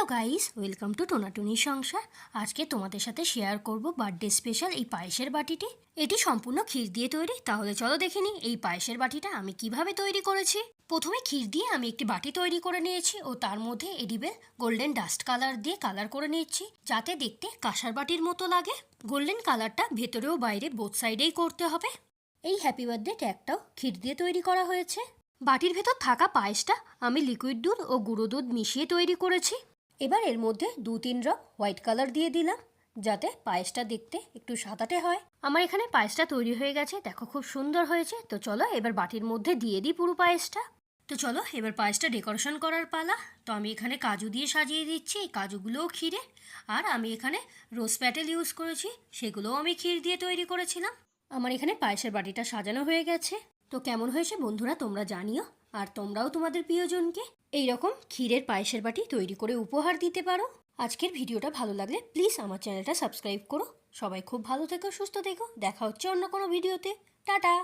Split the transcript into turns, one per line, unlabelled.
Hello guys, welcome to টোনাটুনির সংসার। আজকে তোমাদের সাথে শেয়ার করব বার্থডে স্পেশাল এই পায়েসের বাটিটি। এটি সম্পূর্ণ ক্ষীর দিয়ে তৈরি। তাহলে চলো দেখে নিই এই পায়েসের বাটিটা আমি কিভাবে তৈরি করেছি। প্রথমে ক্ষীর দিয়ে আমি একটি বাটি তৈরি করে নিয়েছি ও তার মধ্যে এডিবেল গোল্ডেন ডাস্ট কালার দিয়ে কালার করে নিচ্ছি, যাতে দেখতে কাঁসার বাটির মতো লাগে। গোল্ডেন কালারটা ভেতরে ও বাইরে বোথ সাইডেই করতে হবে। এই হ্যাপি বার্থডে ট্যাগটাও ক্ষীর দিয়ে তৈরি করা হয়েছে। বাটির ভেতর থাকা পায়েসটা আমি লিকুইড দুধ ও গুঁড়ো দুধ মিশিয়ে তৈরি করেছি। এবার এর মধ্যে 2-3 ড্রপ হোয়াইট কালার দিয়ে দিলাম, যাতে পায়েসটা দেখতে একটু সাদাটে হয়। আমার এখানে পায়েসটা তৈরি হয়ে গেছে, দেখো খুব সুন্দর হয়েছে। তো চলো এবার বাটির মধ্যে দিয়ে দিই পুরো পায়েসটা। তো চলো এবার পায়েসটা ডেকোরেশন করার পালা। তো আমি এখানে কাজু দিয়ে সাজিয়ে দিচ্ছি, এই কাজুগুলোও ক্ষীরে। আর আমি এখানে রোজ প্যাটেল ইউজ করেছি, সেগুলোও আমি ক্ষীর দিয়ে তৈরি করেছিলাম। আমার এখানে পায়েসের বাটিটা সাজানো হয়ে গেছে। তো কেমন হয়েছে বন্ধুরা তোমরা জানিও। আর তোমরাও তোমাদের প্রিয়জনকে এইরকম ক্ষীরের পায়েসের বাটি তৈরি করে উপহার দিতে পারো। আজকের ভিডিওটা ভালো লাগলে প্লিজ আমার চ্যানেলটা সাবস্ক্রাইব করো। সবাই খুব ভালো থেকো, সুস্থ থেকো। দেখা হচ্ছে অন্য কোনো ভিডিওতে। টাটা।